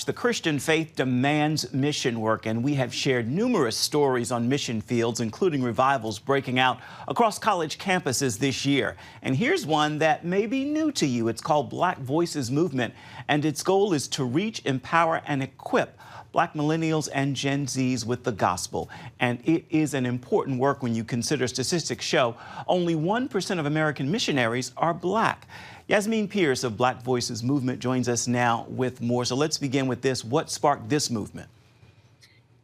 The Christian faith demands mission work, and we have shared numerous stories on mission fields, including revivals breaking out across college campuses this year. And here's one that may be new to you. It's called Black Voices Movement, and its goal is to reach, empower, and equip Black millennials and Gen Zs with the gospel. And it is an important work when you consider statistics show only 1% of American missionaries are Black. Yasmin Pierce of Black Voices Movement joins us now with more. So let's begin with this. What sparked this movement?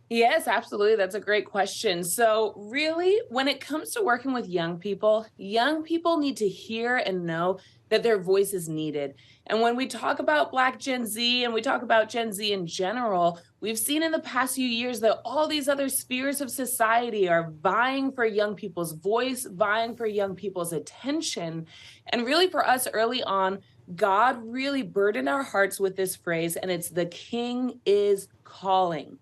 Yes, absolutely. That's a great question. So really, when it comes to working with young people need to hear and know that their voice is needed. And when we talk about Black Gen Z and we talk about Gen Z in general, we've seen in the past few years that all these other spheres of society are vying for young people's voice, vying for young people's attention. And really for us early on, God really burdened our hearts with this phrase, and it's "the King is calling."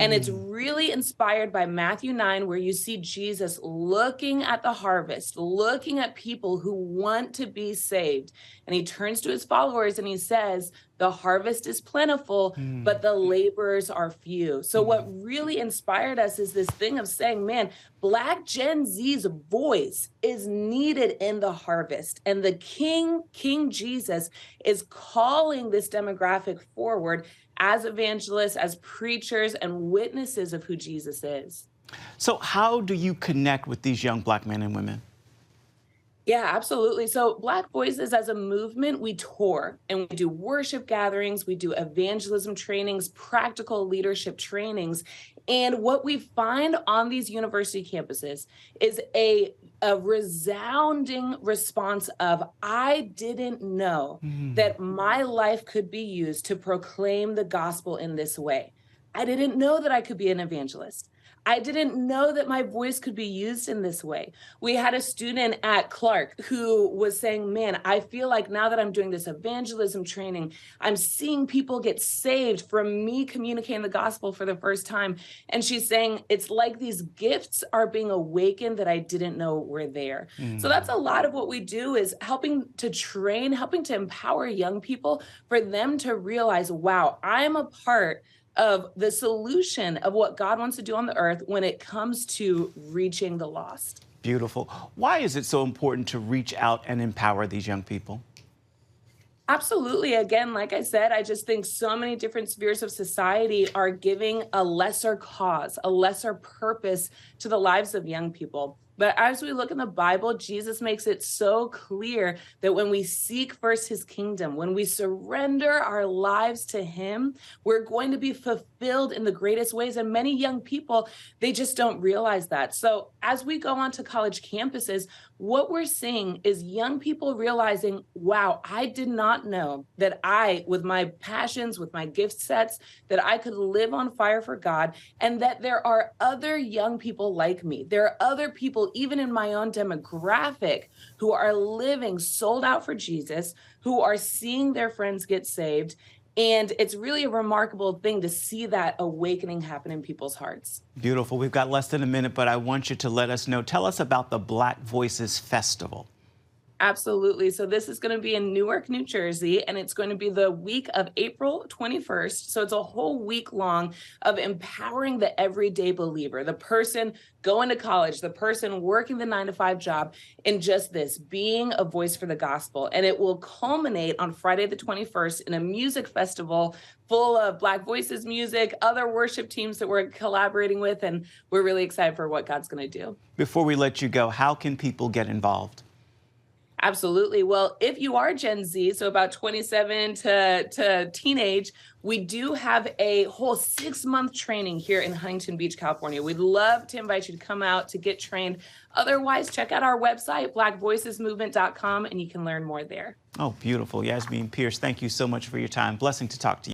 And it's really inspired by Matthew 9, where you see Jesus looking at the harvest, looking at people who want to be saved. And he turns to his followers and he says, the harvest is plentiful, but the laborers are few. So what really inspired us is this thing of saying, man, Black Gen Z's voice is needed in the harvest. And the King Jesus, is calling this demographic forward as evangelists, as preachers, and witnesses of who Jesus is. So how do you connect with these young Black men and women? Yeah, absolutely. So Black Voices as a movement, we tour and we do worship gatherings, we do evangelism trainings, practical leadership trainings. And what we find on these university campuses is a resounding response of, I didn't know that my life could be used to proclaim the gospel in this way. I didn't know that I could be an evangelist. I didn't know that my voice could be used in this way. We had a student at Clark who was saying, man, I feel like now that I'm doing this evangelism training, I'm seeing people get saved from me communicating the gospel for the first time. And she's saying, it's like these gifts are being awakened that I didn't know were there. So that's a lot of what we do, is helping to train, helping to empower young people for them to realize, wow, I'm a part of the solution of what God wants to do on the earth when it comes to reaching the lost. Beautiful. Why is it so important to reach out and empower these young people? Absolutely. Again, like I said, I just think so many different spheres of society are giving a lesser cause, a lesser purpose to the lives of young people. But as we look in the Bible, Jesus makes it so clear that when we seek first his kingdom, when we surrender our lives to him, we're going to be fulfilled in the greatest ways. And many young people, they just don't realize that. So as we go onto college campuses, what we're seeing is young people realizing, wow, I did not know that I, with my passions, with my gift sets, that I could live on fire for God, and that there are other young people like me. There are other people, even in my own demographic, who are living sold out for Jesus, who are seeing their friends get saved. And it's really a remarkable thing to see that awakening happen in people's hearts. Beautiful. We've got less than a minute, but I want you to let us know. Tell us about the Black Voices Festival. Absolutely. So this is going to be in Newark, New Jersey, and it's going to be the week of April 21st. So it's a whole week long of empowering the everyday believer, the person going to college, the person working the 9-to-5 job, in just this, being a voice for the gospel. And it will culminate on Friday the 21st in a music festival full of Black Voices music, other worship teams that we're collaborating with, and we're really excited for what God's going to do. Before we let you go, how can people get involved? Absolutely. Well, if you are Gen Z, so about 27 to teenage, we do have a whole 6-month training here in Huntington Beach, California. We'd love to invite you to come out to get trained. Otherwise, check out our website, blackvoicesmovement.com, and you can learn more there. Oh, beautiful. Yasmin Pierce, thank you so much for your time. Blessing to talk to you.